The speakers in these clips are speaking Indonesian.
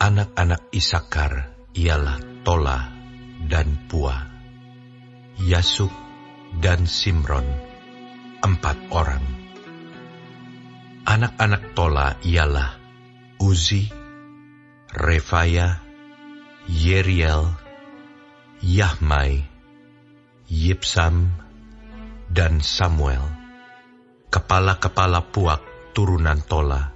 Anak-anak Isakar ialah Tola dan Pua, Yasuk dan Simron, 4 orang. Anak-anak Tola ialah Uzi, Refaya, Yeriel, Yahmai, Yipsam, dan Samuel, kepala-kepala puak turunan Tola,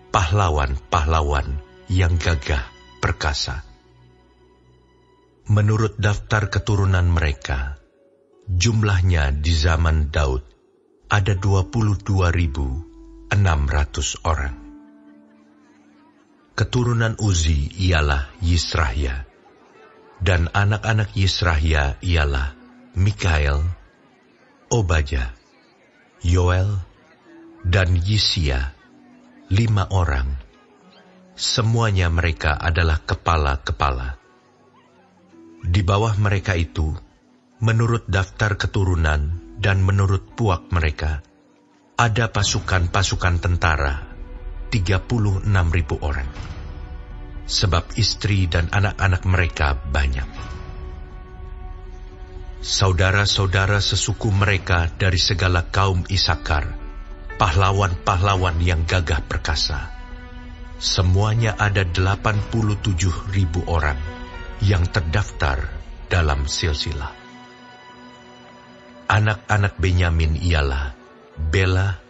pahlawan-pahlawan yang gagah perkasa. Menurut daftar keturunan mereka, jumlahnya di zaman Daud ada 22.600 orang. Keturunan Uzi ialah Yisrahya, dan anak-anak Yisrahya ialah Mikael, Obadya, Yoel, dan Yisia, 5 orang. Semuanya mereka adalah kepala-kepala. Di bawah mereka itu, menurut daftar keturunan dan menurut puak mereka, ada pasukan-pasukan tentara 36.000 orang. Sebab istri dan anak-anak mereka banyak. Saudara-saudara sesuku mereka dari segala kaum Isakar, pahlawan-pahlawan yang gagah perkasa. Semuanya ada 87.000 orang yang terdaftar dalam silsilah. Anak-anak Benyamin ialah Bela,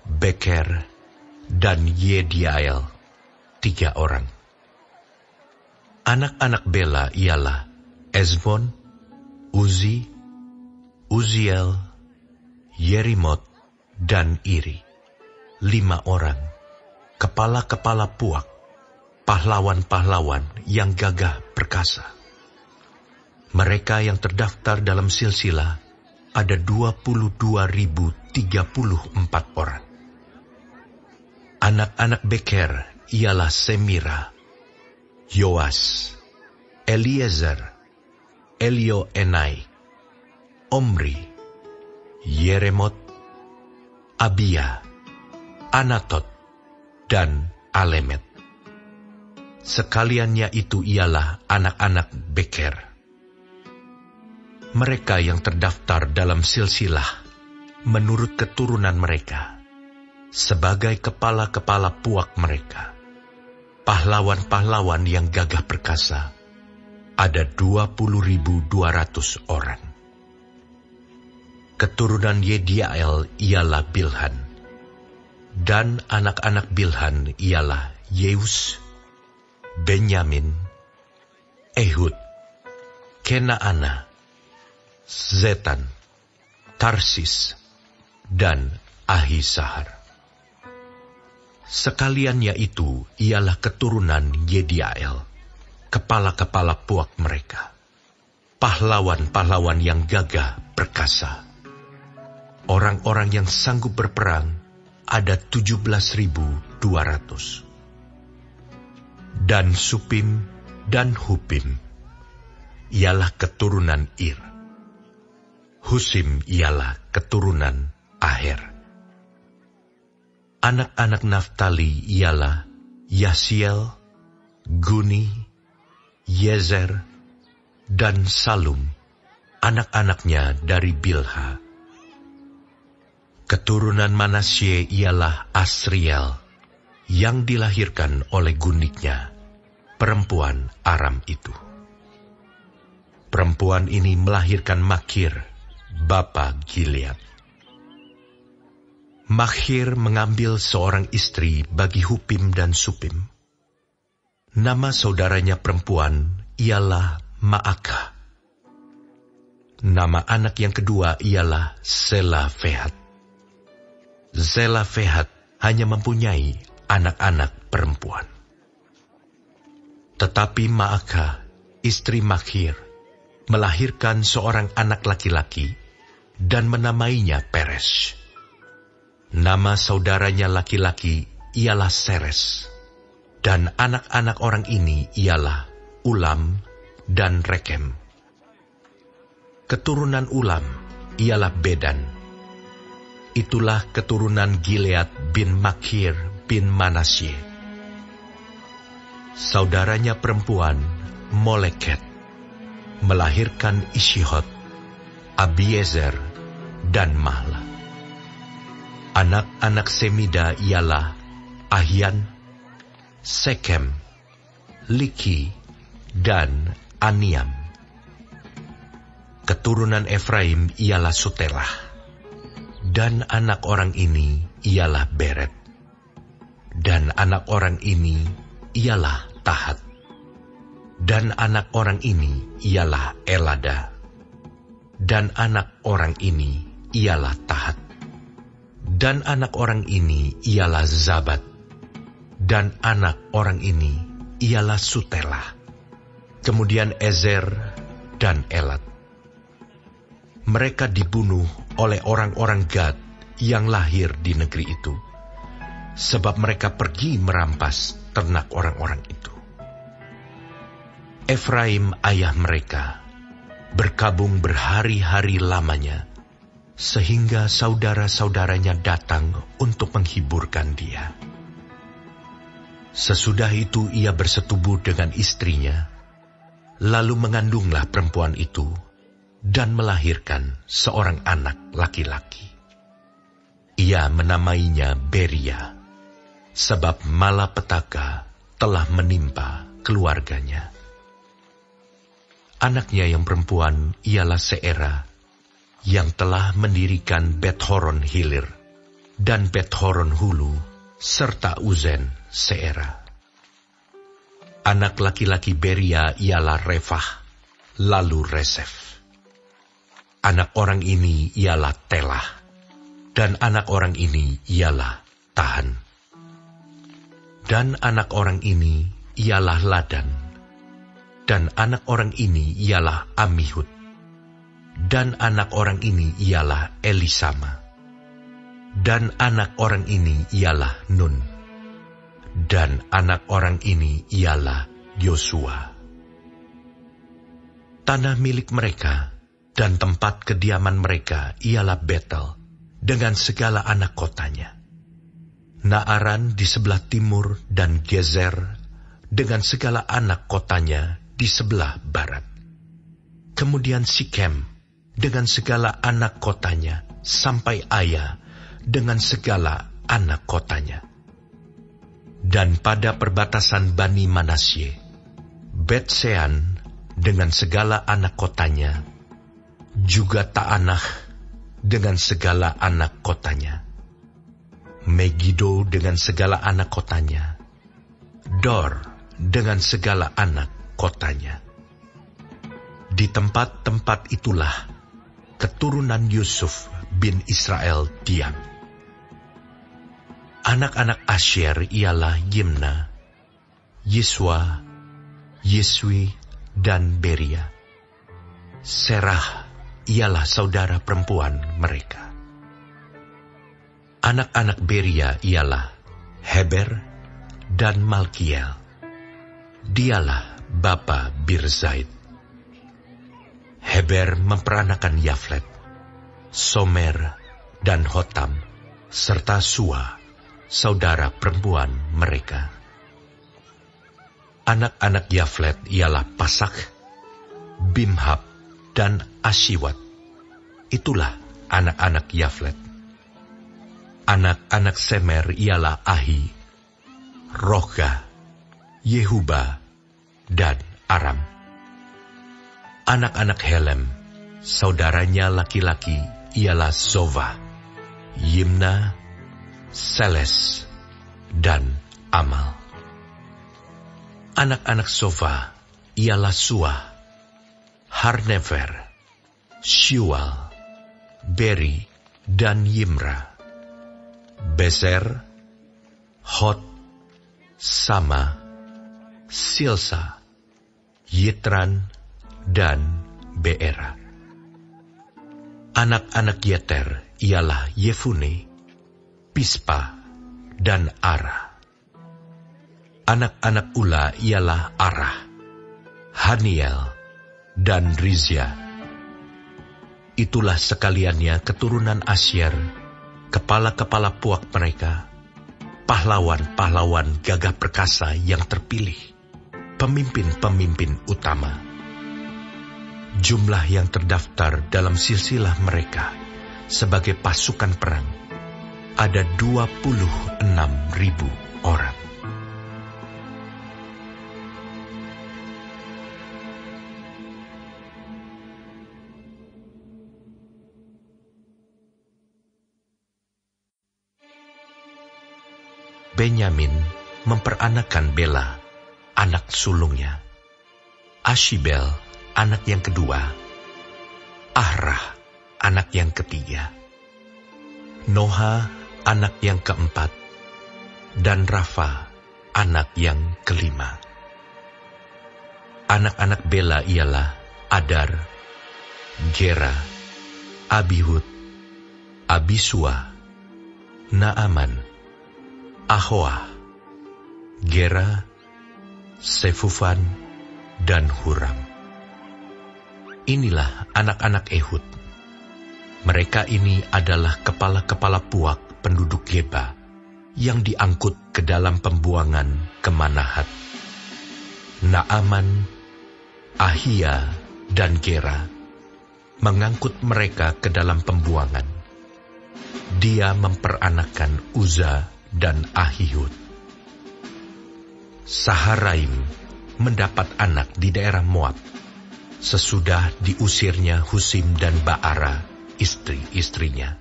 Beker, dan Yediael, 3 orang. Anak-anak Bela ialah Ezbon, Uzi, Uziel, Yerimot, dan Iri, 5 orang. Kepala-kepala puak, pahlawan-pahlawan yang gagah perkasa. Mereka yang terdaftar dalam silsilah ada 22.034 orang. Anak-anak Beker ialah Semira, Yoas, Eliezer, Elioenai, Omri, Yeremot, Abia, Anatot, dan Alemet. Sekaliannya itu ialah anak-anak Beker. Mereka yang terdaftar dalam silsilah menurut keturunan mereka, sebagai kepala-kepala puak mereka, pahlawan-pahlawan yang gagah perkasa, ada 20.200 orang. Keturunan Yediael ialah Bilhan, dan anak-anak Bilhan ialah Yeus, Benyamin, Ehud, Kenaana, Zetan, Tarsis, dan Ahisahar. Sekaliannya itu ialah keturunan Yediael, kepala-kepala puak mereka, pahlawan-pahlawan yang gagah perkasa. Orang-orang yang sanggup berperang ada 17.200. Dan Supim dan Hupim ialah keturunan Ir. Husim ialah keturunan Aher. Anak-anak Naftali ialah Yasiel, Guni, Yezer, dan Salum, anak-anaknya dari Bilha. Keturunan Manasye ialah Asriel, yang dilahirkan oleh gundiknya, perempuan Aram itu. Perempuan ini melahirkan Makir, bapa Gilead. Makhir mengambil seorang istri bagi Hupim dan Supim. Nama saudaranya perempuan ialah Maakah. Nama anak yang kedua ialah Selafehat. Zelafehat hanya mempunyai anak-anak perempuan. Tetapi Maakah, istri Makhir, melahirkan seorang anak laki-laki dan menamainya Peres. Nama saudaranya laki-laki ialah Seres, dan anak-anak orang ini ialah Ulam dan Rekem. Keturunan Ulam ialah Bedan. Itulah keturunan Gilead bin Makhir bin Manasye. Saudaranya perempuan, Moleket, melahirkan Ishihot, Abiezer, dan Mahla. Anak-anak Semida ialah Ahian, Sekem, Liki, dan Aniam. Keturunan Efraim ialah Sutelah, dan anak orang ini ialah Beret, dan anak orang ini ialah Tahat, dan anak orang ini ialah Elada, dan anak orang ini ialah Tahat, dan anak orang ini ialah Zabat, dan anak orang ini ialah Sutelah, kemudian Ezer dan Elat. Mereka dibunuh oleh orang-orang Gad yang lahir di negeri itu, sebab mereka pergi merampas ternak orang-orang itu. Efraim ayah mereka berkabung berhari-hari lamanya, sehingga saudara-saudaranya datang untuk menghiburkan dia. Sesudah itu ia bersetubuh dengan istrinya, lalu mengandunglah perempuan itu, dan melahirkan seorang anak laki-laki. Ia menamainya Beria, sebab malapetaka telah menimpa keluarganya. Anaknya yang perempuan ialah Seera, yang telah mendirikan Bet-horon Hilir, dan Bet-horon Hulu, serta Uzen Seera. Anak laki-laki Beria ialah Refah, lalu Resef. Anak orang ini ialah Telah, dan anak orang ini ialah Tahan. Dan anak orang ini ialah Ladan, dan anak orang ini ialah Amihud, dan anak orang ini ialah Elisama, dan anak orang ini ialah Nun, dan anak orang ini ialah Yosua. Tanah milik mereka dan tempat kediaman mereka ialah Betel, dengan segala anak kotanya, Naaran di sebelah timur, dan Gezer dengan segala anak kotanya di sebelah barat. Kemudian Sikem dengan segala anak kotanya, sampai Aya dengan segala anak kotanya. Dan pada perbatasan Bani Manasye, Bet-sean dengan segala anak kotanya, juga Ta'anah dengan segala anak kotanya, Megiddo dengan segala anak kotanya, Dor dengan segala anak kotanya. Di tempat-tempat itulah keturunan Yusuf bin Israel diam. Anak-anak Asyer ialah Yimna, Yiswa, Yiswi, dan Beria. Serah ialah saudara perempuan mereka. Anak-anak Beria ialah Heber dan Malkiel. Dialah bapa Birzaid. Heber memperanakan Yaflet, Somer, dan Hotam, serta Sua, saudara perempuan mereka. Anak-anak Yaflet ialah Pasak, Bimhab, dan Ashiwat. Itulah anak-anak Yaflet. Anak-anak Semer ialah Ahi, Rohga, Yehuba, dan Aram. Anak-anak Helem, saudaranya laki-laki ialah Zova, Yimna, Seles, dan Amal. Anak-anak Zova ialah Suah, Harnefer, Shual, Beri, dan Yimra. Bezer, Hot, Sama, Silsa, Yitran, dan Beera. Anak-anak Yeter ialah Yefune, Pispa, dan Ara. Anak-anak Ula ialah Arah, Haniel, dan Rizia. Itulah sekaliannya keturunan Asyer, kepala-kepala puak mereka, pahlawan-pahlawan gagah perkasa yang terpilih. pemimpin-pemimpin utama. Jumlah yang terdaftar dalam silsilah mereka sebagai pasukan perang ada 26.000 orang. Benyamin memperanakan Bela, anak sulungnya, Ashibel, anak yang kedua, Ahrah, anak yang ketiga, Noha, anak yang keempat, dan Rafa, anak yang kelima. Anak-anak Bela ialah Adar, Gera, Abihud, Abisua, Naaman, Ahoa, Gera, Sefufan, dan Huram. Inilah anak-anak Ehud. Mereka ini adalah kepala-kepala puak penduduk Geba yang diangkut ke dalam pembuangan ke Manahat. Naaman, Ahia, dan Gera mengangkut mereka ke dalam pembuangan. Dia memperanakan Uza dan Ahihud. Saharaim mendapat anak di daerah Moab sesudah diusirnya Husim dan Baara, istri-istrinya.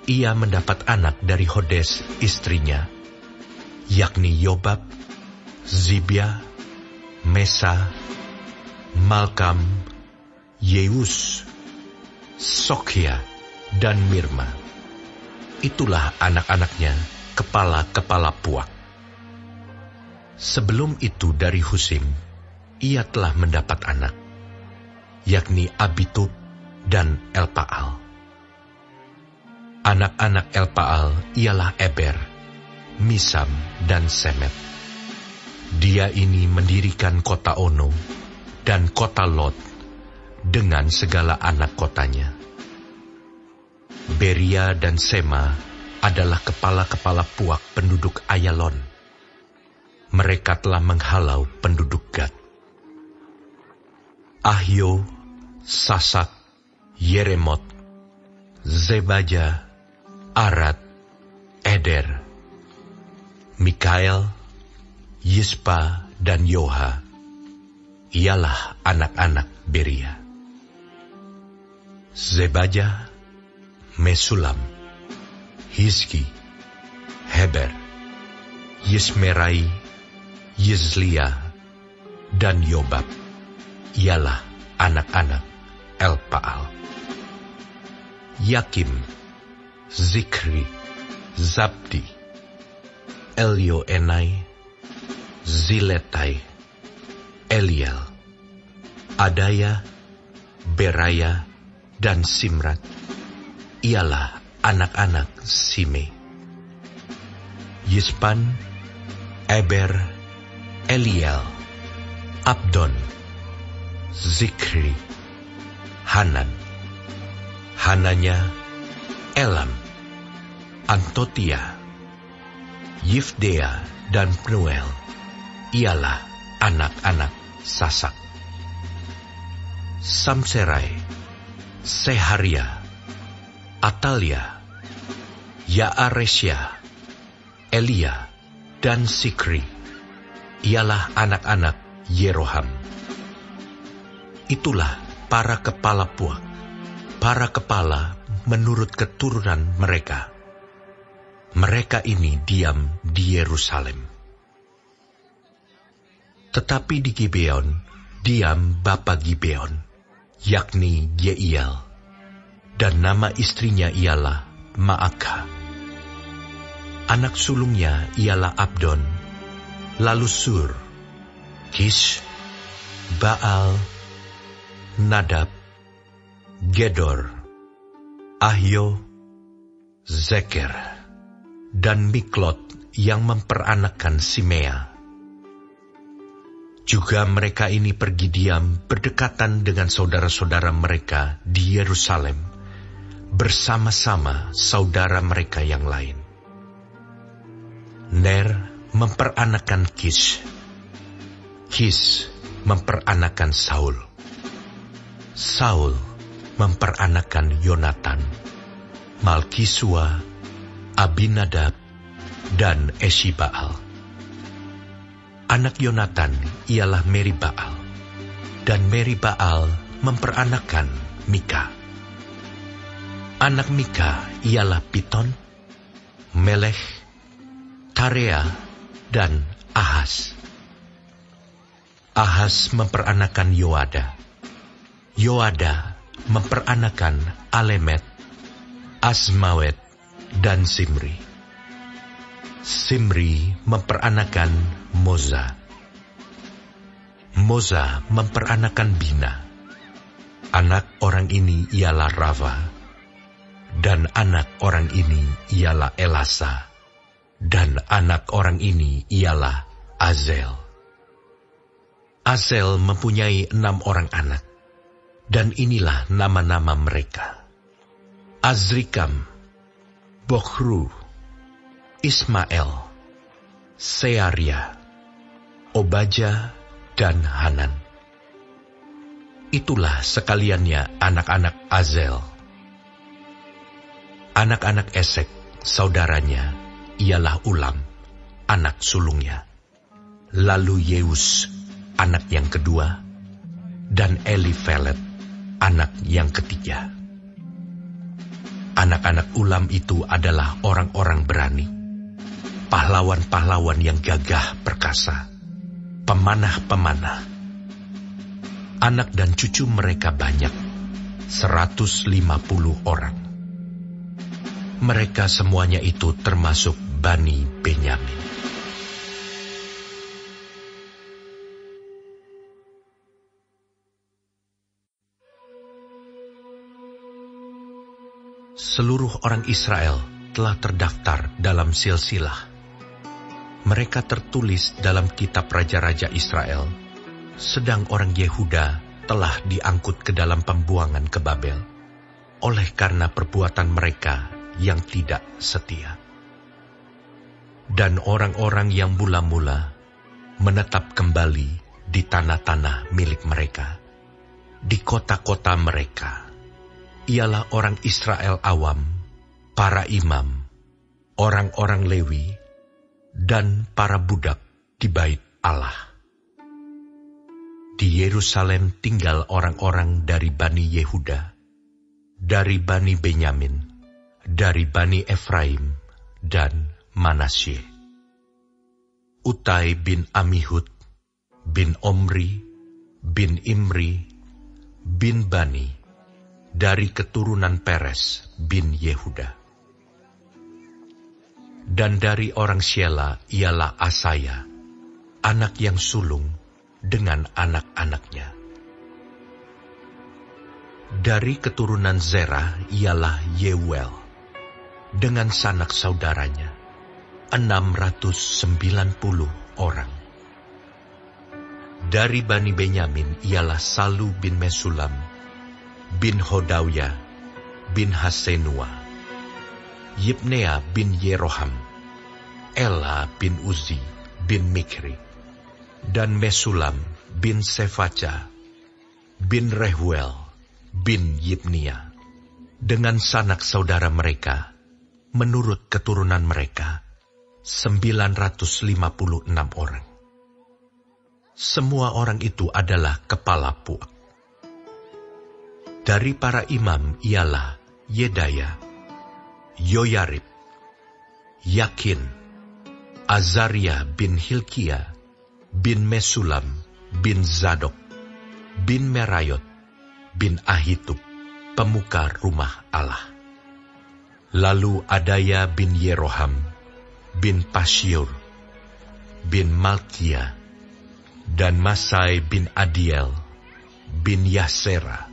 Ia mendapat anak dari Hodes, istrinya, yakni Yobab, Zibia, Mesa, Malkam, Yeus, Sokhia, dan Mirma. Itulah anak-anaknya, kepala-kepala puak. Sebelum itu dari Husim, ia telah mendapat anak, yakni Abitub dan Elpaal. Anak-anak Elpaal ialah Eber, Misam, dan Semet. Dia ini mendirikan kota Ono dan kota Lot dengan segala anak kotanya. Beria dan Sema adalah kepala-kepala puak penduduk Ayalon. Mereka telah menghalau penduduk Gad. Ahio, Sasak, Yeremot, Zebaja, Arad, Eder, Mikael, Yispa, dan Yoha ialah anak-anak Beria. Zebaja, Mesulam, Hizki, Heber, Yismerai, Yizlia, dan Yobab ialah anak-anak Elpaal. Yakim, Zikri, Zabdi, Elioenai, Ziletai, Eliel, Adaya, Beraya, dan Simrat ialah anak-anak Sime. Yispan, Eber, Eliel, Abdon, Zikri, Hanan. Hananya, Elam, Antotia, Yifdea, dan Pnuel ialah anak-anak Sasak. Samserai, Seharia, Atalia, Yaaresya, Elia, dan Sikri ialah anak-anak Yeroham. Itulah para kepala puak, para kepala menurut keturunan mereka. Mereka ini diam di Yerusalem. Tetapi di Gibeon diam bapa Gibeon, yakni Yeiel, dan nama istrinya ialah Maakah. Anak sulungnya ialah Abdon, lalu Sur, Kish, Baal, Nadab, Gedor, Ahio, Zeker, dan Miklot yang memperanakan Simea. Juga mereka ini pergi diam berdekatan dengan saudara-saudara mereka di Yerusalem, bersama-sama saudara mereka yang lain. Ner memperanakan Kish, Kis memperanakan Saul. Saul memperanakan Yonatan, Malkisua, Abinadab, dan Eshibaal. Anak Yonatan ialah Meribaal, dan Meribaal memperanakan Mika. Anak Mika ialah Piton, Melech, Tarea, dan Ahas. Ahas memperanakan Yoada. Yoada memperanakan Alemet, Asmawet, dan Simri. Simri memperanakan Moza. Moza memperanakan Bina. Anak orang ini ialah Rava, dan anak orang ini ialah Elasa, dan anak orang ini ialah Azel. Azel mempunyai 6 orang anak, dan inilah nama-nama mereka: Azrikam, Bokhru, Ismael, Searia, Obaja, dan Hanan. Itulah sekaliannya anak-anak Azel. Anak-anak Esek, saudaranya, ialah Ulam, anak sulungnya. Lalu Yeus, anak yang kedua, dan Elifelet, anak yang ketiga. Anak-anak Ulam itu adalah orang-orang berani, pahlawan-pahlawan yang gagah perkasa, pemanah-pemanah. Anak dan cucu mereka banyak, 150 orang. Mereka semuanya itu termasuk Bani Benyamin. Seluruh orang Israel telah terdaftar dalam silsilah. Mereka tertulis dalam kitab Raja-Raja Israel, sedang orang Yehuda telah diangkut ke dalam pembuangan ke Babel, oleh karena perbuatan mereka yang tidak setia. Dan orang-orang yang mula-mula menetap kembali di tanah-tanah milik mereka, di kota-kota mereka, ialah orang Israel awam, para imam, orang-orang Lewi, dan para budak di bait Allah. Di Yerusalem tinggal orang-orang dari Bani Yehuda, dari Bani Benyamin, dari Bani Efraim, dan Manasye. Utai bin Amihud, bin Omri, bin Imri, bin Bani, dari keturunan Peres bin Yehuda. Dan dari orang Syela ialah Asaya, anak yang sulung, dengan anak-anaknya. Dari keturunan Zerah ialah Yeuel, dengan sanak saudaranya, 690 orang. Dari Bani Benyamin ialah Salu bin Mesulam, bin Hodawya, bin Hasenua, Yibnea bin Yeroham, Ela bin Uzi, bin Mikri, dan Mesulam bin Sefaca, bin Rehuel, bin Yibnia, dengan sanak saudara mereka, menurut keturunan mereka, 956 orang. Semua orang itu adalah kepala puak. Dari para imam ialah Yedaya, Yoyarib, Yakin, Azaria bin Hilkia, bin Mesulam, bin Zadok, bin Merayot, bin Ahitub, pemuka rumah Allah. Lalu Adaya bin Yeroham, bin Pasyur, bin Malkia, dan Masai bin Adiel, bin Yasera,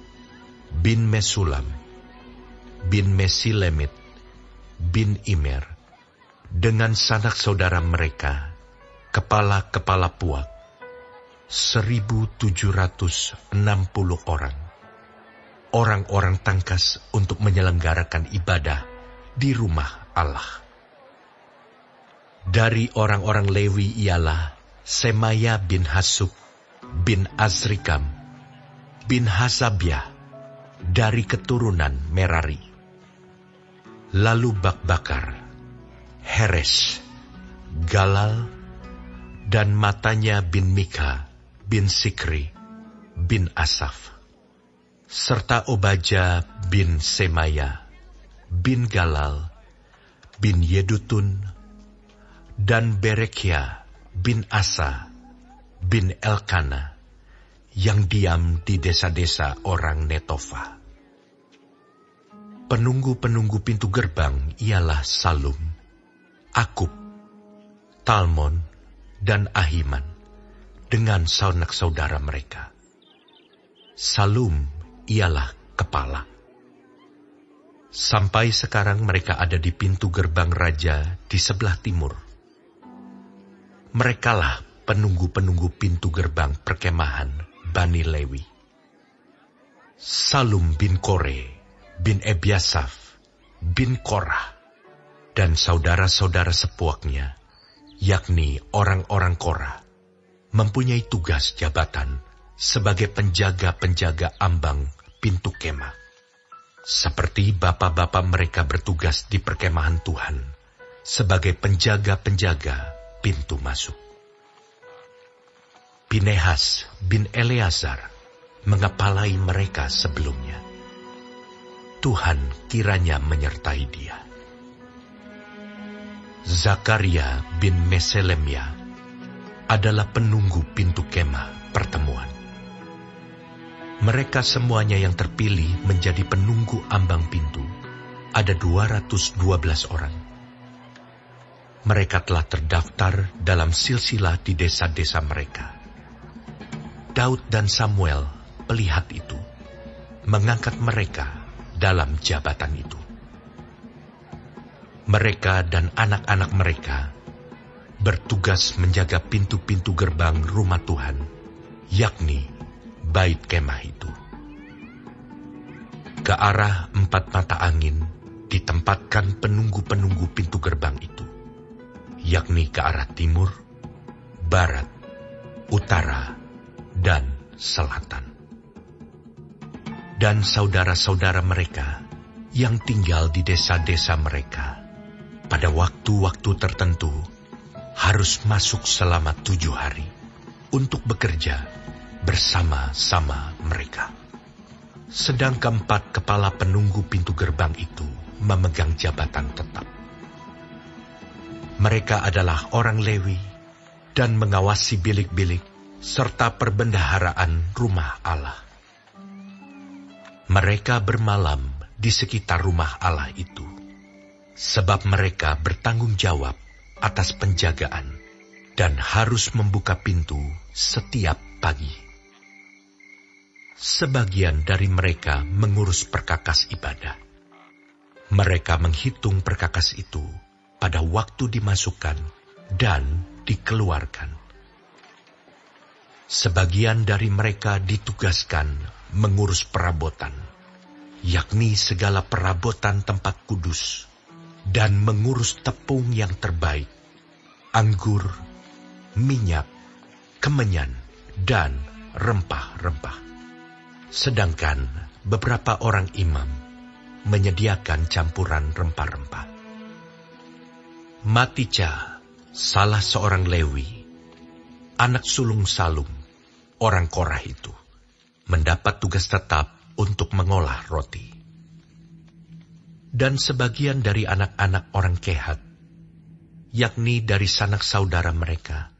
bin Mesulam, bin Mesilemit, bin Imer, dengan sanak saudara mereka, kepala-kepala puak, 1.760 orang. Orang-orang tangkas untuk menyelenggarakan ibadah di rumah Allah. Dari orang-orang Lewi ialah Semaya bin Hasub bin Azrikam, bin Hasabiah, dari keturunan Merari. Lalu Bakbakar, Heres, Galal, dan Matanya bin Mika, bin Sikri, bin Asaf, serta Obaja bin Semaya, bin Galal, bin Yedutun, dan Berekia bin Asa, bin Elkana, yang diam di desa-desa orang Netofa. Penunggu-penunggu pintu gerbang ialah Salum, Akub, Talmon, dan Ahiman, dengan sanak-saudara mereka. Salum ialah kepala. Sampai sekarang mereka ada di pintu gerbang raja di sebelah timur. Merekalah penunggu-penunggu pintu gerbang perkemahan Bani Lewi. Salum bin Kore, bin Ebiasaf, bin Korah, dan saudara-saudara sepuaknya, yakni orang-orang Korah, mempunyai tugas jabatan sebagai penjaga-penjaga ambang pintu kemah, seperti bapa-bapa mereka bertugas di perkemahan Tuhan sebagai penjaga-penjaga pintu masuk. Pinehas bin Eleazar mengepalai mereka sebelumnya. Tuhan kiranya menyertai dia. Zakaria bin Meselemia adalah penunggu pintu kemah pertemuan. Mereka semuanya yang terpilih menjadi penunggu ambang pintu, ada 212 orang. Mereka telah terdaftar dalam silsilah di desa-desa mereka. Daud dan Samuel, pelihat itu, mengangkat mereka dalam jabatan itu. Mereka dan anak-anak mereka bertugas menjaga pintu-pintu gerbang rumah Tuhan, yakni bait kemah itu. Ke arah 4 mata angin ditempatkan penunggu-penunggu pintu gerbang itu, yakni ke arah timur, barat, utara, dan selatan. Dan saudara-saudara mereka yang tinggal di desa-desa mereka pada waktu-waktu tertentu harus masuk selama 7 hari untuk bekerja bersama-sama mereka. Sedang keempat kepala penunggu pintu gerbang itu memegang jabatan tetap. Mereka adalah orang Lewi dan mengawasi bilik-bilik serta perbendaharaan rumah Allah. Mereka bermalam di sekitar rumah Allah itu, sebab mereka bertanggung jawab atas penjagaan dan harus membuka pintu setiap pagi. Sebagian dari mereka mengurus perkakas ibadah. Mereka menghitung perkakas itu pada waktu dimasukkan dan dikeluarkan. Sebagian dari mereka ditugaskan mengurus perabotan, yakni segala perabotan tempat kudus, dan mengurus tepung yang terbaik, anggur, minyak, kemenyan, dan rempah-rempah. Sedangkan beberapa orang imam menyediakan campuran rempah-rempah. Matica, salah seorang Lewi, anak sulung Salum, orang Korah itu, mendapat tugas tetap untuk mengolah roti. Dan sebagian dari anak-anak orang Kehat, yakni dari sanak saudara mereka,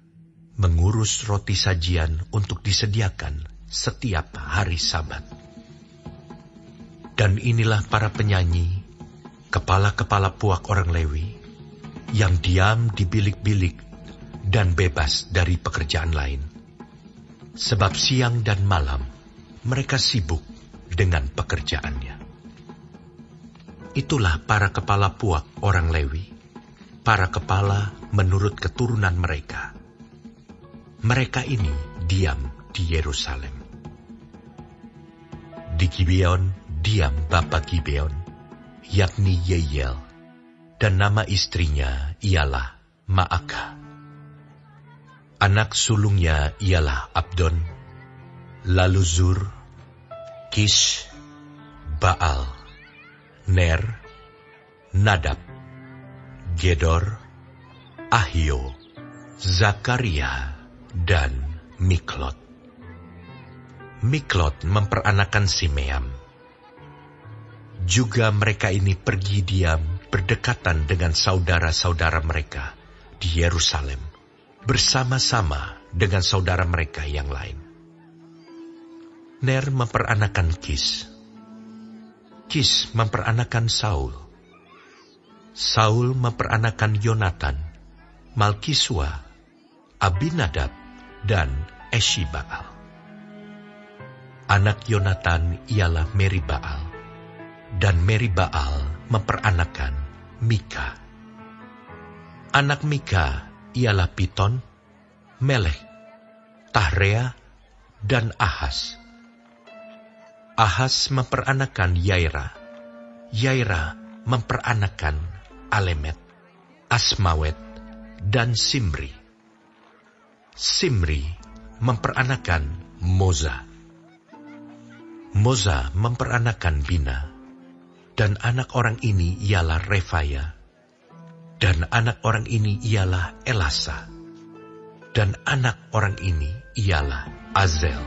mengurus roti sajian untuk disediakan setiap hari Sabat. Dan inilah para penyanyi, kepala-kepala puak orang Lewi, yang diam di bilik-bilik dan bebas dari pekerjaan lain. Sebab siang dan malam mereka sibuk dengan pekerjaannya. Itulah para kepala puak orang Lewi, para kepala menurut keturunan mereka. Mereka ini diam di Yerusalem. Di Gibeon diam bapa Gibeon, yakni Yeiel, dan nama istrinya ialah Maakah. Anak sulungnya ialah Abdon, lalu Zur, Kish, Baal, Ner, Nadab, Gedor, Ahio, Zakaria, dan Miklot. Miklot memperanakan Simeam. Juga mereka ini pergi diam berdekatan dengan saudara-saudara mereka di Yerusalem, bersama-sama dengan saudara mereka yang lain. Ner memperanakan Kish. Kish memperanakan Saul. Saul memperanakan Yonatan, Malkisua, Abinadab, dan Eshibaal. Anak Yonatan ialah Meribaal, dan Meribaal memperanakan Mika. Anak Mika ialah Piton, Melek, Tahrea, dan Ahas. Ahas memperanakan Yaira. Yaira memperanakan Alemet, Asmawet, dan Simri. Simri memperanakan Moza. Moza memperanakan Bina, dan anak orang ini ialah Refaya, dan anak orang ini ialah Elasa, dan anak orang ini ialah Azel.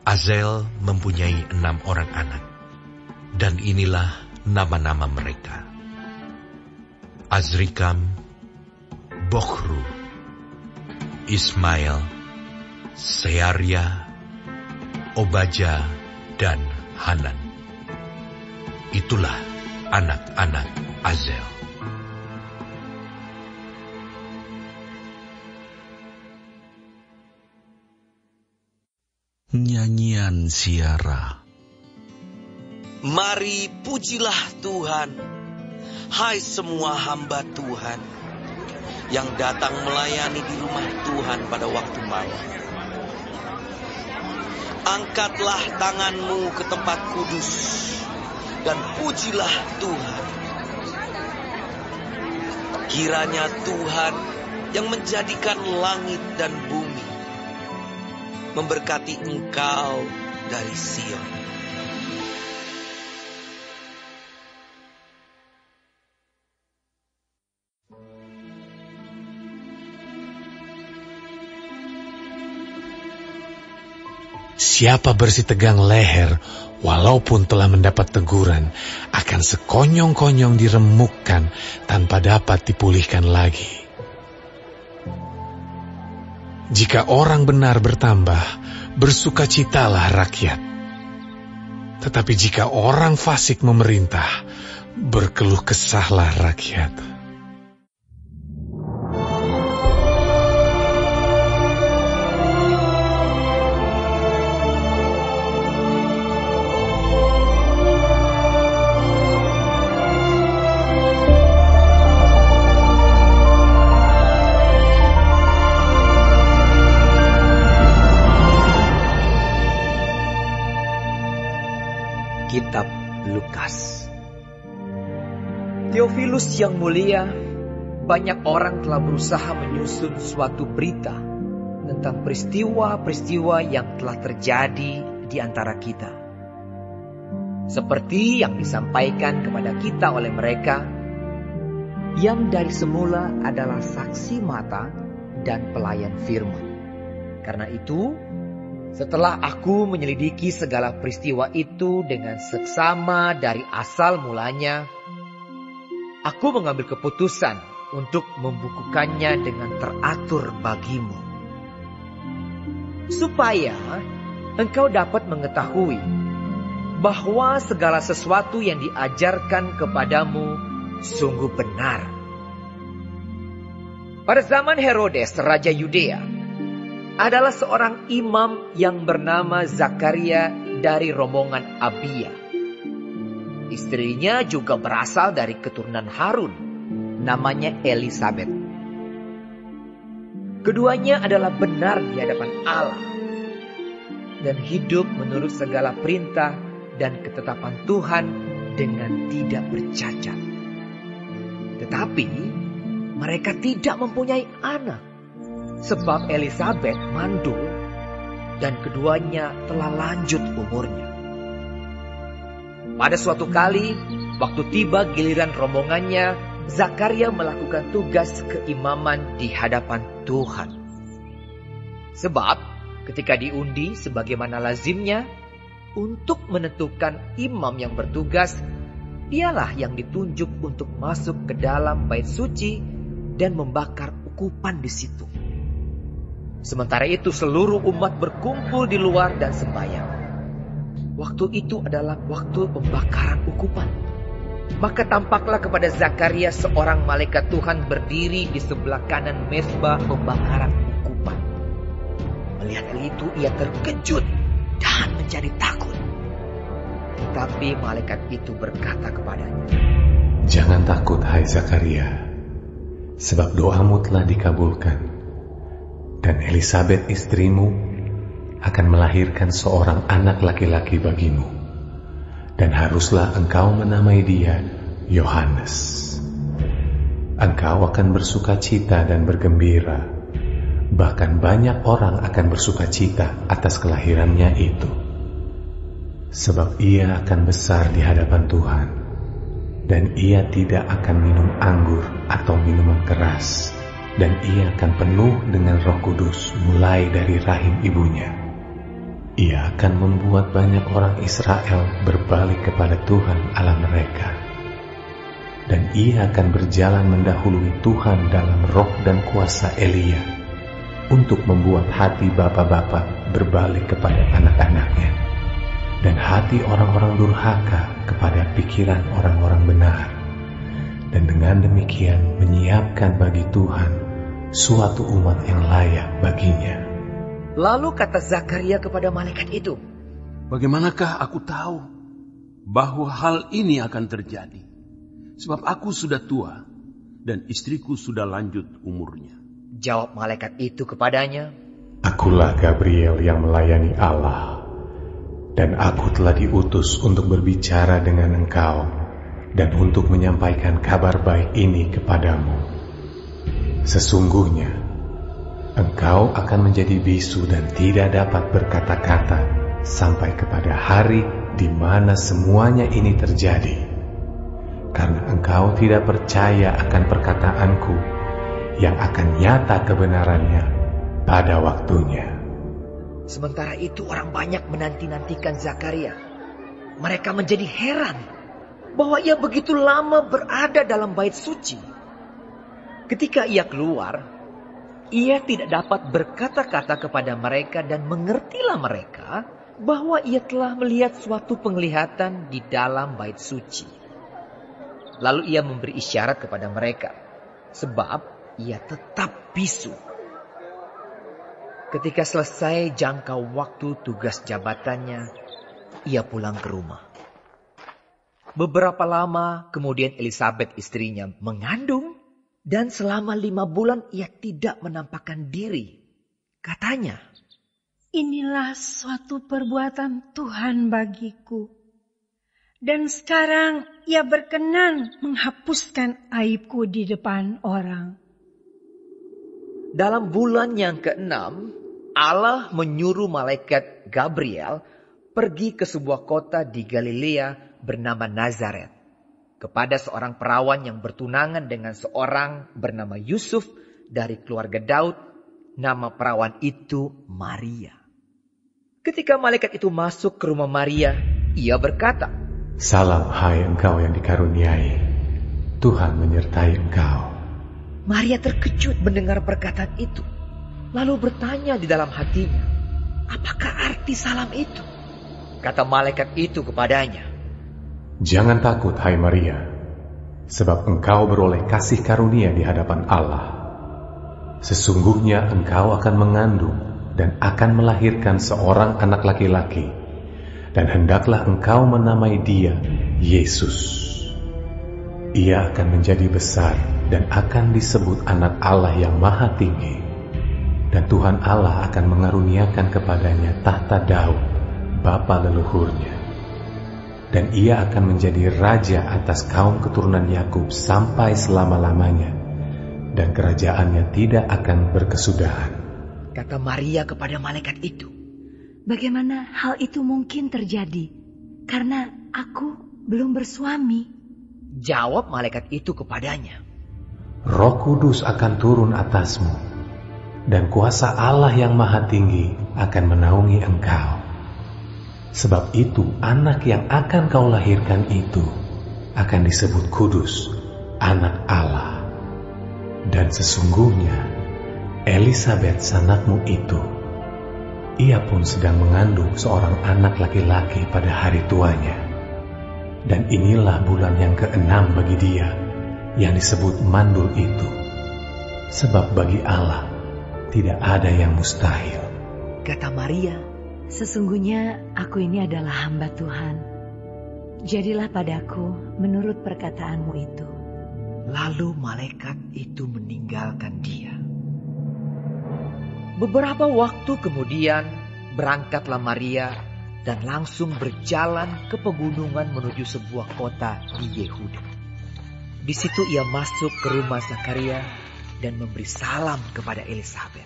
Azel mempunyai 6 orang anak, dan inilah nama-nama mereka: Azrikam, Bokhru, Ismail, Searia, Obaja, dan Hanan. Itulah anak-anak Azel. Nyanyian Ziarah. Mari pujilah Tuhan, hai semua hamba Tuhan, yang datang melayani di rumah Tuhan pada waktu malam. Angkatlah tanganmu ke tempat kudus, dan pujilah Tuhan. Kiranya Tuhan yang menjadikan langit dan bumi memberkati engkau dari Sion. Siapa bersih tegang leher, walaupun telah mendapat teguran, akan sekonyong-konyong diremukkan tanpa dapat dipulihkan lagi. Jika orang benar bertambah, bersukacitalah rakyat. Tetapi jika orang fasik memerintah, berkeluh kesahlah rakyat. Kitab Lukas. Theophilus yang mulia, banyak orang telah berusaha menyusun suatu berita tentang peristiwa-peristiwa yang telah terjadi di antara kita. Seperti yang disampaikan kepada kita oleh mereka, yang dari semula adalah saksi mata dan pelayan firman. Karena itu, setelah aku menyelidiki segala peristiwa itu dengan seksama dari asal mulanya, aku mengambil keputusan untuk membukukannya dengan teratur bagimu, supaya engkau dapat mengetahui bahwa segala sesuatu yang diajarkan kepadamu sungguh benar. Pada zaman Herodes, Raja Yudea, adalah seorang imam yang bernama Zakaria dari rombongan Abia. Istrinya juga berasal dari keturunan Harun, namanya Elisabet. Keduanya adalah benar di hadapan Allah dan hidup menurut segala perintah dan ketetapan Tuhan dengan tidak bercacat. Tetapi mereka tidak mempunyai anak, sebab Elisabet mandul dan keduanya telah lanjut umurnya. Pada suatu kali, waktu tiba giliran rombongannya, Zakaria melakukan tugas keimaman di hadapan Tuhan. Sebab ketika diundi sebagaimana lazimnya, untuk menentukan imam yang bertugas, dialah yang ditunjuk untuk masuk ke dalam bait suci dan membakar ukupan di situ. Sementara itu seluruh umat berkumpul di luar dan sembahyang. Waktu itu adalah waktu pembakaran ukupan. Maka tampaklah kepada Zakaria seorang malaikat Tuhan berdiri di sebelah kanan mezbah pembakaran ukupan. Melihat hal itu ia terkejut dan menjadi takut. Tetapi malaikat itu berkata kepadanya, "Jangan takut, hai Zakaria, sebab doamu telah dikabulkan, dan Elisabet istrimu akan melahirkan seorang anak laki-laki bagimu, dan haruslah engkau menamai dia Yohanes. Engkau akan bersukacita dan bergembira, bahkan banyak orang akan bersukacita atas kelahirannya itu. Sebab ia akan besar di hadapan Tuhan, dan ia tidak akan minum anggur atau minuman keras, dan ia akan penuh dengan Roh Kudus mulai dari rahim ibunya. Ia akan membuat banyak orang Israel berbalik kepada Tuhan Allah mereka. Dan ia akan berjalan mendahului Tuhan dalam roh dan kuasa Elia, untuk membuat hati bapa-bapa berbalik kepada anak-anaknya, dan hati orang-orang durhaka kepada pikiran orang-orang benar, dan dengan demikian menyiapkan bagi Tuhan suatu umat yang layak baginya." Lalu kata Zakaria kepada malaikat itu, Bagaimanakah aku tahu bahwa hal ini akan terjadi? Sebab aku sudah tua dan istriku sudah lanjut umurnya. Jawab malaikat itu kepadanya, "Akulah Gabriel yang melayani Allah, dan aku telah diutus untuk berbicara dengan engkau dan untuk menyampaikan kabar baik ini kepadamu. Sesungguhnya engkau akan menjadi bisu dan tidak dapat berkata-kata sampai kepada hari di mana semuanya ini terjadi, karena engkau tidak percaya akan perkataanku yang akan nyata kebenarannya pada waktunya." Sementara itu orang banyak menanti-nantikan Zakaria. Mereka menjadi heran bahwa ia begitu lama berada dalam bait suci. Ketika ia keluar, ia tidak dapat berkata-kata kepada mereka, dan mengertilah mereka bahwa ia telah melihat suatu penglihatan di dalam bait suci. Lalu ia memberi isyarat kepada mereka, sebab ia tetap bisu. Ketika selesai jangka waktu tugas jabatannya, ia pulang ke rumah. Beberapa lama kemudian Elisabet istrinya mengandung, dan selama 5 bulan ia tidak menampakkan diri. Katanya, "Inilah suatu perbuatan Tuhan bagiku. Dan sekarang ia berkenan menghapuskan aibku di depan orang." Dalam bulan yang ke-6, Allah menyuruh malaikat Gabriel pergi ke sebuah kota di Galilea bernama Nazaret, kepada seorang perawan yang bertunangan dengan seorang bernama Yusuf dari keluarga Daud. Nama perawan itu Maria. Ketika malaikat itu masuk ke rumah Maria, ia berkata, "Salam, hai engkau yang dikaruniai, Tuhan menyertai engkau." Maria terkejut mendengar perkataan itu, lalu bertanya di dalam hatinya, "Apakah arti salam itu?" Kata malaikat itu kepadanya, "Jangan takut, hai Maria, sebab engkau beroleh kasih karunia di hadapan Allah. Sesungguhnya engkau akan mengandung dan akan melahirkan seorang anak laki-laki, dan hendaklah engkau menamai dia Yesus. Ia akan menjadi besar dan akan disebut anak Allah yang Maha Tinggi, dan Tuhan Allah akan mengaruniakan kepadanya tahta Daud, bapa leluhurnya. Dan ia akan menjadi raja atas kaum keturunan Yakub sampai selama-lamanya, dan kerajaannya tidak akan berkesudahan." Kata Maria kepada malaikat itu, Bagaimana hal itu mungkin terjadi? Karena aku belum bersuami. Jawab malaikat itu kepadanya. Roh Kudus akan turun atasmu, dan kuasa Allah yang Maha Tinggi akan menaungi engkau. Sebab itu anak yang akan kau lahirkan itu akan disebut kudus, anak Allah. Dan sesungguhnya Elisabet sanakmu itu, ia pun sedang mengandung seorang anak laki-laki pada hari tuanya. Dan inilah bulan yang ke-6 bagi dia yang disebut mandul itu. Sebab bagi Allah tidak ada yang mustahil. Kata Maria, sesungguhnya aku ini adalah hamba Tuhan. Jadilah padaku menurut perkataanmu itu. Lalu malaikat itu meninggalkan dia. Beberapa waktu kemudian berangkatlah Maria dan langsung berjalan ke pegunungan menuju sebuah kota di Yehuda. Di situ ia masuk ke rumah Zakaria dan memberi salam kepada Elisabet.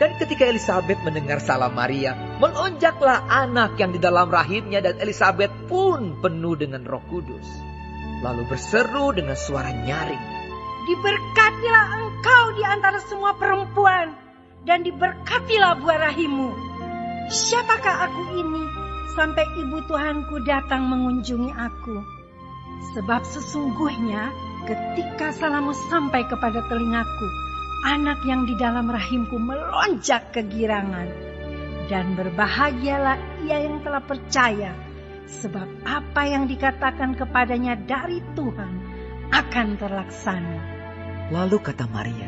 Dan ketika Elisabet mendengar salam Maria, melonjaklah anak yang di dalam rahimnya dan Elisabet pun penuh dengan Roh Kudus. Lalu berseru dengan suara nyaring, "Diberkatilah engkau di antara semua perempuan, dan diberkatilah buah rahimmu. Siapakah aku ini sampai ibu Tuhanku datang mengunjungi aku? Sebab sesungguhnya ketika salammu sampai kepada telingaku, anak yang di dalam rahimku melonjak kegirangan. Dan berbahagialah ia yang telah percaya, sebab apa yang dikatakan kepadanya dari Tuhan akan terlaksana." Lalu kata Maria,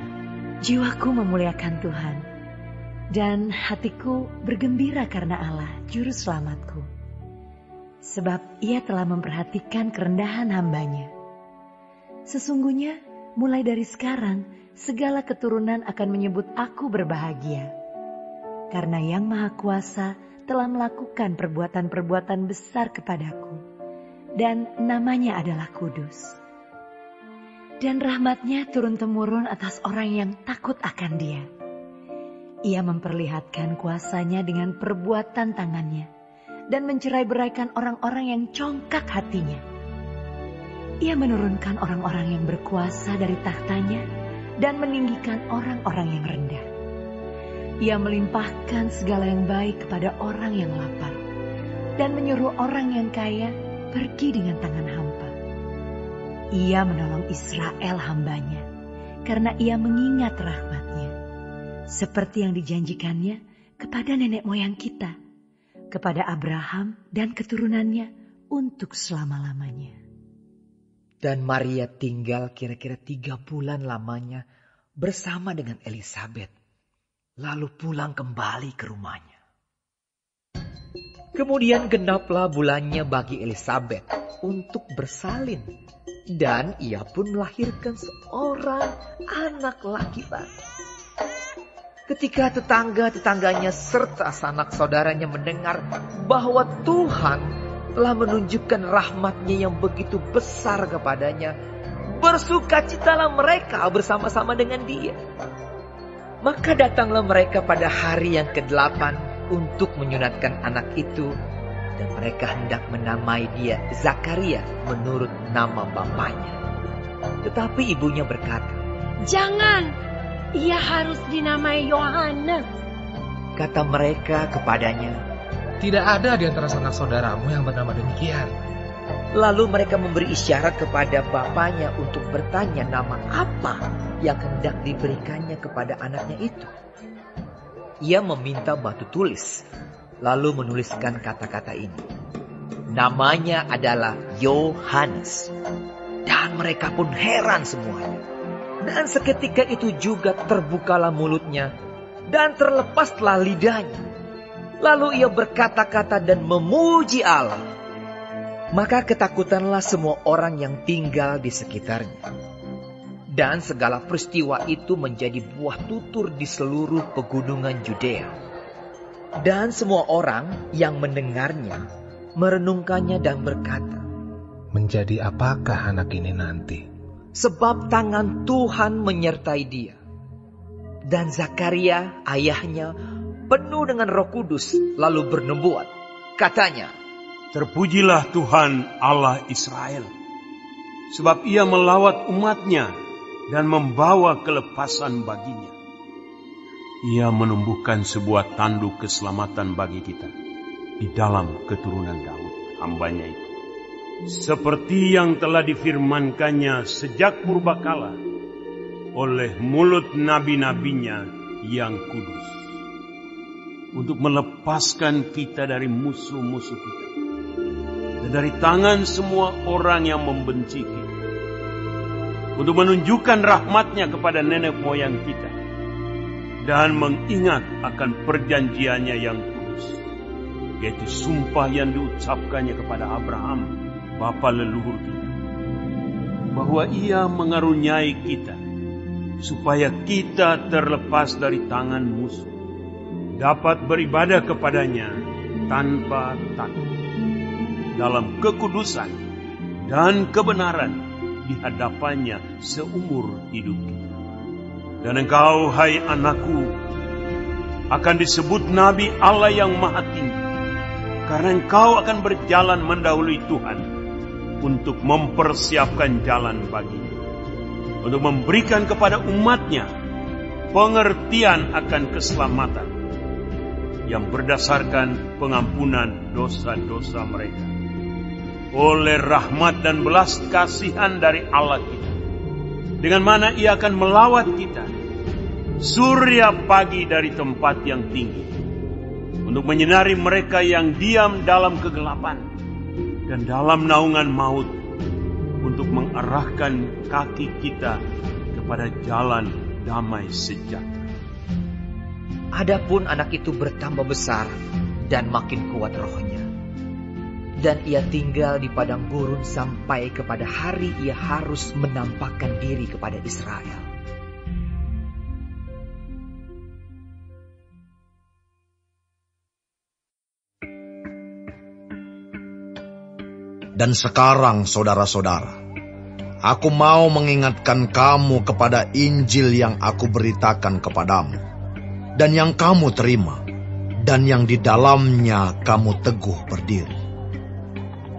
Jiwaku memuliakan Tuhan, dan hatiku bergembira karena Allah, Juru Selamatku. Sebab ia telah memperhatikan kerendahan hambanya. Sesungguhnya mulai dari sekarang, segala keturunan akan menyebut aku berbahagia. Karena Yang Maha Kuasa telah melakukan perbuatan-perbuatan besar kepadaku, dan namanya adalah kudus. Dan rahmatnya turun-temurun atas orang yang takut akan dia. Ia memperlihatkan kuasanya dengan perbuatan tangannya, dan mencerai-beraikan orang-orang yang congkak hatinya. Ia menurunkan orang-orang yang berkuasa dari tahtanya, dan meninggikan orang-orang yang rendah. Ia melimpahkan segala yang baik kepada orang yang lapar, dan menyuruh orang yang kaya pergi dengan tangan hampa. Ia menolong Israel hambanya, karena ia mengingat rahmatnya, seperti yang dijanjikannya kepada nenek moyang kita, kepada Abraham dan keturunannya untuk selama-lamanya. Dan Maria tinggal kira-kira 3 bulan lamanya bersama dengan Elisabet, lalu pulang kembali ke rumahnya. Kemudian genaplah bulannya bagi Elisabet untuk bersalin, dan ia pun melahirkan seorang anak laki-laki. Ketika tetangga-tetangganya serta sanak saudaranya mendengar bahwa Tuhan telah menunjukkan rahmat-Nya yang begitu besar kepadanya, bersukacitalah mereka bersama-sama dengan dia. Maka datanglah mereka pada hari yang ke-8 untuk menyunatkan anak itu, dan mereka hendak menamai dia Zakaria menurut nama bapaknya. Tetapi ibunya berkata, "Jangan, ia harus dinamai Yohanes." Kata mereka kepadanya, "Tidak ada di antara sanak saudaramu yang bernama demikian." Lalu mereka memberi isyarat kepada bapaknya untuk bertanya nama apa yang hendak diberikannya kepada anaknya itu. Ia meminta batu tulis, lalu menuliskan kata-kata ini. Namanya adalah Yohanes. Dan mereka pun heran semuanya. Dan seketika itu juga terbukalah mulutnya dan terlepaslah lidahnya. Lalu ia berkata-kata dan memuji Allah. Maka ketakutanlah semua orang yang tinggal di sekitarnya. Dan segala peristiwa itu menjadi buah tutur di seluruh pegunungan Yudea. Dan semua orang yang mendengarnya merenungkannya dan berkata, "Menjadi apakah anak ini nanti?" Sebab tangan Tuhan menyertai dia. Dan Zakaria ayahnya penuh dengan Roh Kudus, lalu bernubuat. Katanya, "Terpujilah Tuhan Allah Israel, sebab ia melawat umatnya dan membawa kelepasan baginya. Ia menumbuhkan sebuah tanduk keselamatan bagi kita di dalam keturunan Daud, hambanya itu. Seperti yang telah difirmankannya sejak purbakala oleh mulut nabi-nabinya yang kudus, untuk melepaskan kita dari musuh-musuh kita dan dari tangan semua orang yang membenci kita, untuk menunjukkan rahmat-Nya kepada nenek moyang kita dan mengingat akan perjanjiannya yang kudus, yaitu sumpah yang diucapkannya kepada Abraham, bapa leluhur kita, bahwa Ia mengaruniai kita supaya kita terlepas dari tangan musuh, dapat beribadah kepadanya tanpa takut, dalam kekudusan dan kebenaran di hadapannya seumur hidup kita. Dan engkau, hai anakku, akan disebut Nabi Allah yang Maha Tinggi, karena engkau akan berjalan mendahului Tuhan untuk mempersiapkan jalan baginya, untuk memberikan kepada umat-Nya pengertian akan keselamatan yang berdasarkan pengampunan dosa-dosa mereka, oleh rahmat dan belas kasihan dari Allah kita, dengan mana Ia akan melawat kita, surya pagi dari tempat yang tinggi, untuk menyinari mereka yang diam dalam kegelapan dan dalam naungan maut, untuk mengarahkan kaki kita kepada jalan damai sejahtera. adapun anak itu bertambah besar dan makin kuat rohnya, dan ia tinggal di padang gurun sampai kepada hari ia harus menampakkan diri kepada Israel. Dan sekarang, saudara-saudara, aku mau mengingatkan kamu kepada Injil yang aku beritakan kepadamu, dan yang kamu terima, dan yang di dalamnya kamu teguh berdiri.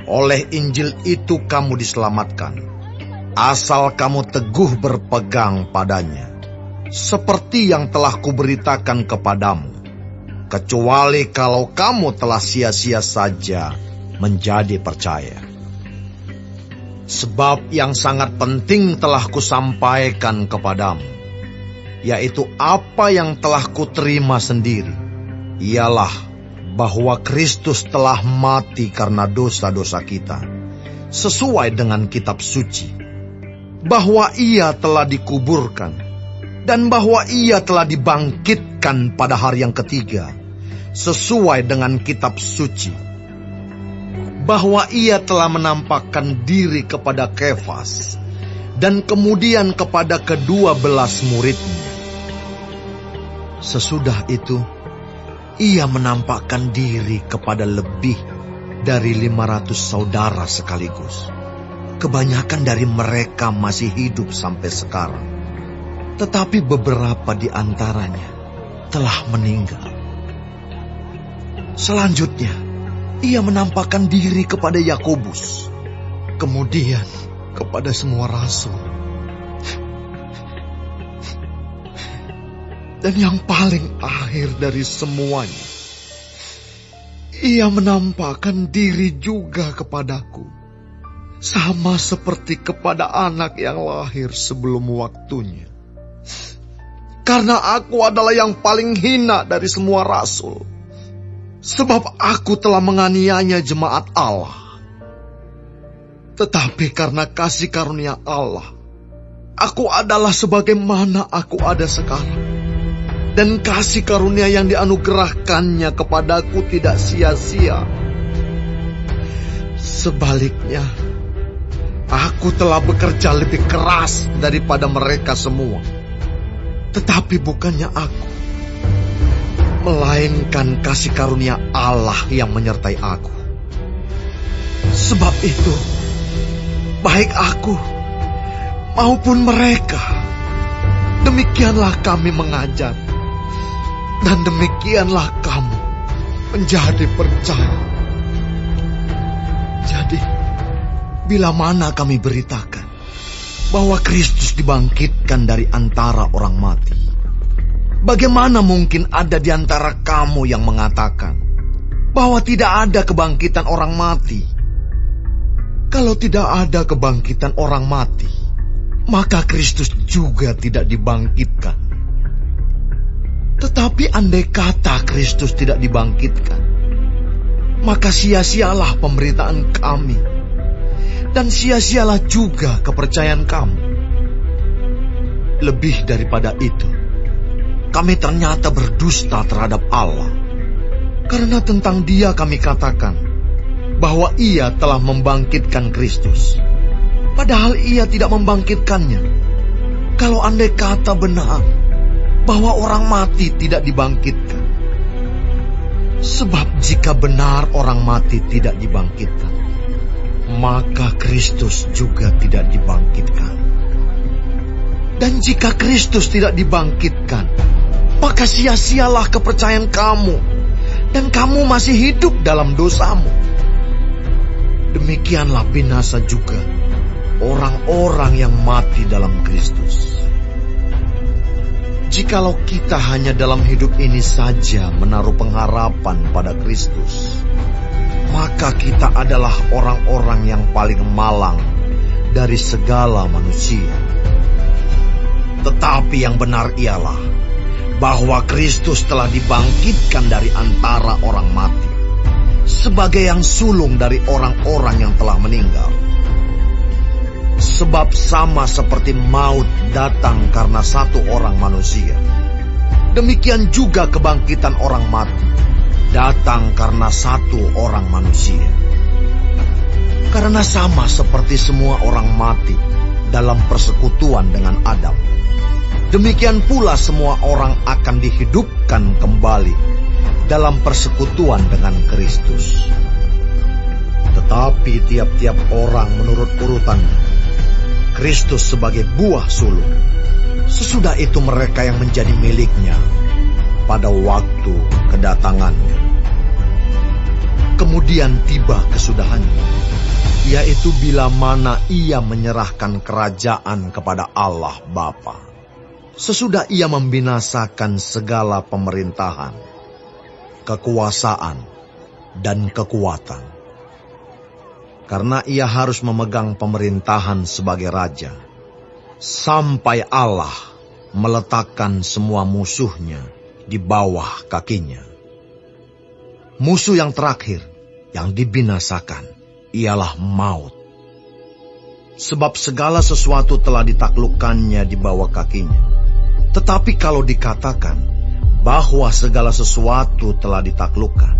Oleh Injil itu kamu diselamatkan, asal kamu teguh berpegang padanya, seperti yang telah kuberitakan kepadamu, kecuali kalau kamu telah sia-sia saja menjadi percaya. Sebab yang sangat penting telah kusampaikan kepadamu, yaitu apa yang telah kuterima sendiri, ialah bahwa Kristus telah mati karena dosa-dosa kita, sesuai dengan kitab suci, bahwa Ia telah dikuburkan, dan bahwa Ia telah dibangkitkan pada hari yang ketiga, sesuai dengan kitab suci, bahwa Ia telah menampakkan diri kepada Kefas, dan kemudian kepada ke-12 murid-Nya. Sesudah itu, Ia menampakkan diri kepada lebih dari 500 saudara sekaligus. Kebanyakan dari mereka masih hidup sampai sekarang, tetapi beberapa di antaranya telah meninggal. Selanjutnya, Ia menampakkan diri kepada Yakobus, kemudian kepada semua rasul. Dan yang paling akhir dari semuanya, Ia menampakkan diri juga kepadaku, sama seperti kepada anak yang lahir sebelum waktunya. Karena aku adalah yang paling hina dari semua rasul, sebab aku telah menganiaya jemaat Allah. Tetapi karena kasih karunia Allah, aku adalah sebagaimana aku ada sekarang. Dan kasih karunia yang dianugerahkannya kepadaku tidak sia-sia. Sebaliknya, aku telah bekerja lebih keras daripada mereka semua. Tetapi bukannya aku, melainkan kasih karunia Allah yang menyertai aku. Sebab itu, baik aku maupun mereka, demikianlah kami mengajar. Dan demikianlah kamu menjadi percaya. Jadi, bila mana kami beritakan bahwa Kristus dibangkitkan dari antara orang mati, bagaimana mungkin ada di antara kamu yang mengatakan bahwa tidak ada kebangkitan orang mati? Kalau tidak ada kebangkitan orang mati, maka Kristus juga tidak dibangkitkan. Tetapi andai kata Kristus tidak dibangkitkan, maka sia-sialah pemberitaan kami, dan sia-sialah juga kepercayaan kamu. Lebih daripada itu, kami ternyata berdusta terhadap Allah, karena tentang Dia kami katakan bahwa Ia telah membangkitkan Kristus, padahal Ia tidak membangkitkannya. Kalau andai kata benar bahwa orang mati tidak dibangkitkan. Sebab jika benar orang mati tidak dibangkitkan, maka Kristus juga tidak dibangkitkan. Dan jika Kristus tidak dibangkitkan, maka sia-sialah kepercayaan kamu, dan kamu masih hidup dalam dosamu. Demikianlah binasa juga orang-orang yang mati dalam Kristus. Jikalau kita hanya dalam hidup ini saja menaruh pengharapan pada Kristus, maka kita adalah orang-orang yang paling malang dari segala manusia. Tetapi yang benar ialah bahwa Kristus telah dibangkitkan dari antara orang mati, sebagai yang sulung dari orang-orang yang telah meninggal. Sebab sama seperti maut datang karena satu orang manusia, demikian juga kebangkitan orang mati datang karena satu orang manusia. Karena sama seperti semua orang mati dalam persekutuan dengan Adam, demikian pula semua orang akan dihidupkan kembali dalam persekutuan dengan Kristus. Tetapi tiap-tiap orang menurut urutannya. Kristus sebagai buah sulung, sesudah itu mereka yang menjadi miliknya pada waktu kedatangannya. Kemudian tiba kesudahannya, yaitu bila mana ia menyerahkan kerajaan kepada Allah Bapa, sesudah ia membinasakan segala pemerintahan, kekuasaan, dan kekuatan. Karena ia harus memegang pemerintahan sebagai raja, sampai Allah meletakkan semua musuhnya di bawah kakinya. Musuh yang terakhir yang dibinasakan ialah maut. Sebab segala sesuatu telah ditaklukkannya di bawah kakinya. Tetapi kalau dikatakan bahwa segala sesuatu telah ditaklukkan,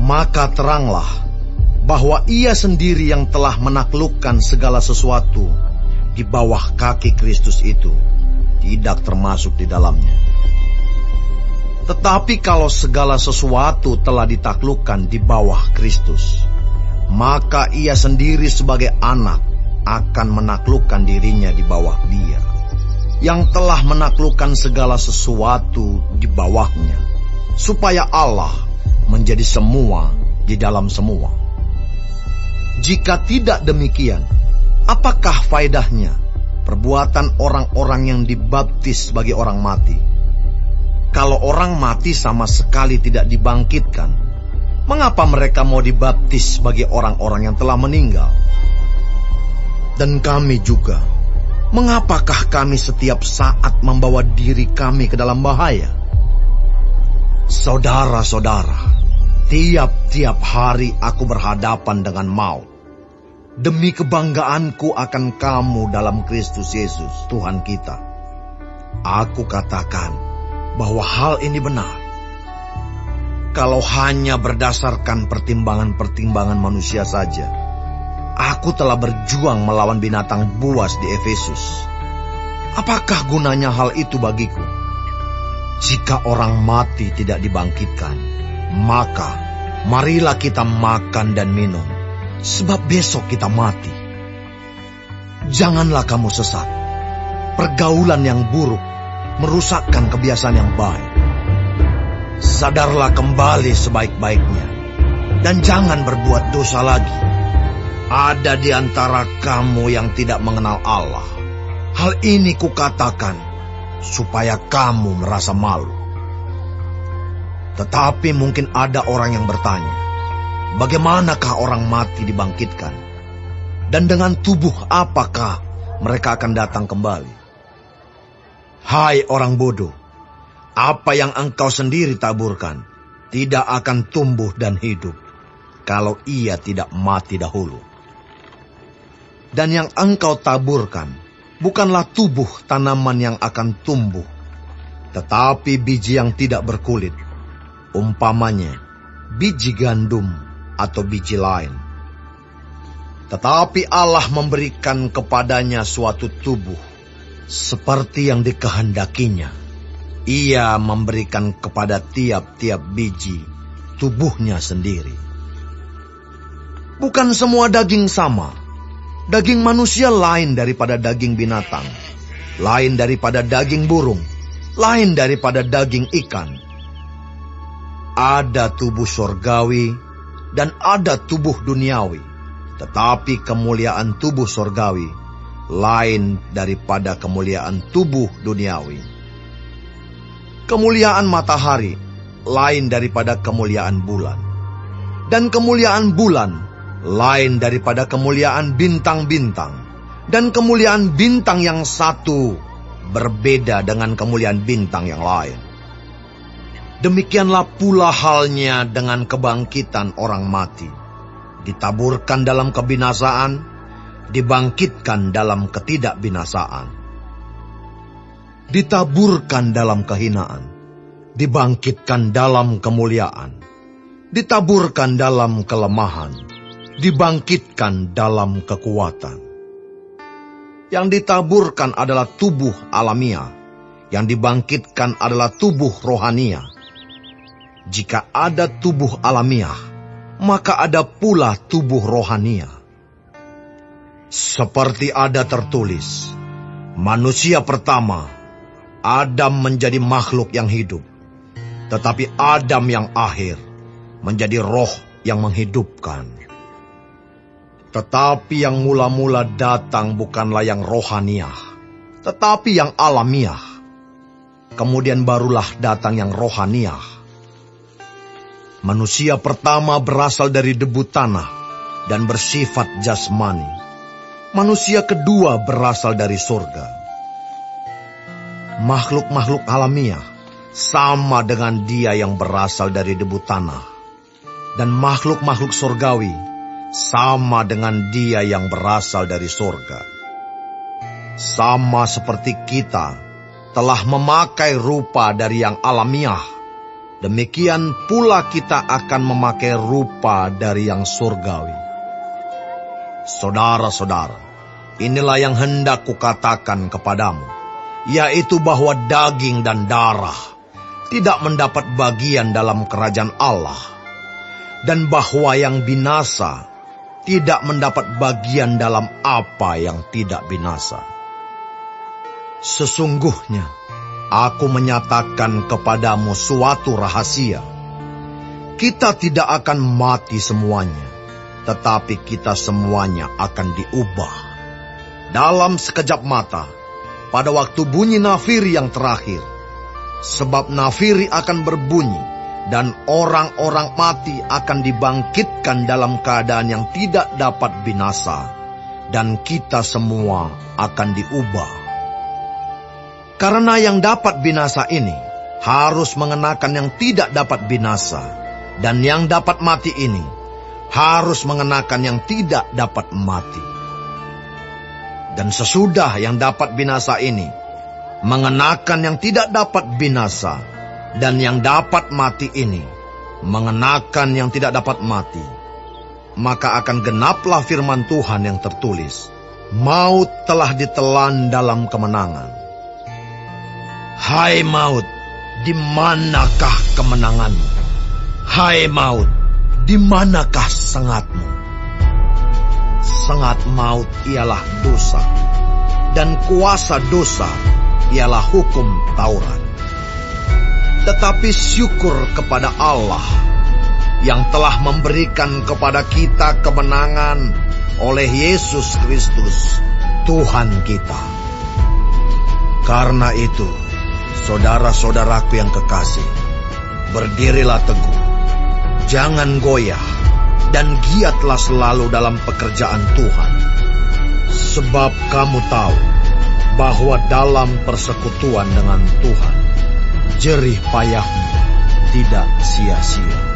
maka teranglah bahwa ia sendiri yang telah menaklukkan segala sesuatu di bawah kaki Kristus itu tidak termasuk di dalamnya. Tetapi kalau segala sesuatu telah ditaklukkan di bawah Kristus, maka ia sendiri sebagai anak akan menaklukkan dirinya di bawah Dia, yang telah menaklukkan segala sesuatu di bawahnya, supaya Allah menjadi semua di dalam semua. Jika tidak demikian, apakah faedahnya perbuatan orang-orang yang dibaptis sebagai orang mati? Kalau orang mati sama sekali tidak dibangkitkan, mengapa mereka mau dibaptis sebagai orang-orang yang telah meninggal? Dan kami juga, mengapakah kami setiap saat membawa diri kami ke dalam bahaya? Saudara-saudara, tiap-tiap hari aku berhadapan dengan maut, demi kebanggaanku akan kamu dalam Kristus Yesus, Tuhan kita. Aku katakan bahwa hal ini benar. Kalau hanya berdasarkan pertimbangan-pertimbangan manusia saja, aku telah berjuang melawan binatang buas di Efesus. Apakah gunanya hal itu bagiku? Jika orang mati tidak dibangkitkan, maka marilah kita makan dan minum, sebab besok kita mati. Janganlah kamu sesat. Pergaulan yang buruk merusakkan kebiasaan yang baik. sadarlah kembali sebaik-baiknya, dan jangan berbuat dosa lagi. Ada di antara kamu yang tidak mengenal Allah. Hal ini kukatakan supaya kamu merasa malu. Tetapi mungkin ada orang yang bertanya, bagaimanakah orang mati dibangkitkan? Dan dengan tubuh apakah mereka akan datang kembali? Hai orang bodoh, apa yang engkau sendiri taburkan tidak akan tumbuh dan hidup kalau ia tidak mati dahulu. Dan yang engkau taburkan bukanlah tubuh tanaman yang akan tumbuh, tetapi biji yang tidak berkulit, umpamanya biji gandum atau biji lain. Tetapi Allah memberikan kepadanya suatu tubuh seperti yang dikehendakinya. Ia memberikan kepada tiap-tiap biji tubuhnya sendiri. Bukan semua daging sama. Daging manusia lain daripada daging binatang, lain daripada daging burung, lain daripada daging ikan. Ada tubuh sorgawi dan ada tubuh duniawi, tetapi kemuliaan tubuh sorgawi lain daripada kemuliaan tubuh duniawi. Kemuliaan matahari lain daripada kemuliaan bulan, dan kemuliaan bulan lain daripada kemuliaan bintang-bintang, dan kemuliaan bintang yang satu berbeda dengan kemuliaan bintang yang lain. Demikianlah pula halnya dengan kebangkitan orang mati. Ditaburkan dalam kebinasaan, dibangkitkan dalam ketidakbinasaan. Ditaburkan dalam kehinaan, dibangkitkan dalam kemuliaan. Ditaburkan dalam kelemahan, dibangkitkan dalam kekuatan. Yang ditaburkan adalah tubuh alamiah, yang dibangkitkan adalah tubuh rohania. Jika ada tubuh alamiah, maka ada pula tubuh rohania. Seperti ada tertulis, manusia pertama, Adam menjadi makhluk yang hidup, tetapi Adam yang akhir menjadi roh yang menghidupkan. Tetapi yang mula-mula datang bukanlah yang rohaniah, tetapi yang alamiah. Kemudian barulah datang yang rohaniah. Manusia pertama berasal dari debu tanah dan bersifat jasmani. Manusia kedua berasal dari surga. Makhluk-makhluk alamiah sama dengan dia yang berasal dari debu tanah. Dan makhluk-makhluk surgawi sama dengan dia yang berasal dari surga. Sama seperti kita telah memakai rupa dari yang alamiah, demikian pula kita akan memakai rupa dari yang surgawi. Saudara-saudara, inilah yang hendak kukatakan kepadamu, yaitu bahwa daging dan darah tidak mendapat bagian dalam kerajaan Allah, dan bahwa yang binasa tidak mendapat bagian dalam apa yang tidak binasa. Sesungguhnya, aku menyatakan kepadamu suatu rahasia. Kita tidak akan mati semuanya, tetapi kita semuanya akan diubah. Dalam sekejap mata, pada waktu bunyi nafiri yang terakhir. Sebab nafiri akan berbunyi, dan orang-orang mati akan dibangkitkan dalam keadaan yang tidak dapat binasa, dan kita semua akan diubah. Karena yang dapat binasa ini harus mengenakan yang tidak dapat binasa, dan yang dapat mati ini harus mengenakan yang tidak dapat mati. Dan sesudah yang dapat binasa ini mengenakan yang tidak dapat binasa, dan yang dapat mati ini mengenakan yang tidak dapat mati, maka akan genaplah firman Tuhan yang tertulis, maut telah ditelan dalam kemenangan. Hai maut, di manakah kemenanganmu? Hai maut, di manakah sengatmu? Sengat maut ialah dosa, dan kuasa dosa ialah hukum Taurat. tetapi syukur kepada Allah yang telah memberikan kepada kita kemenangan oleh Yesus Kristus, Tuhan kita. Karena itu, saudara-saudaraku yang kekasih, berdirilah teguh, jangan goyah, dan giatlah selalu dalam pekerjaan Tuhan. Sebab kamu tahu bahwa dalam persekutuan dengan Tuhan, jerih payahmu tidak sia-sia.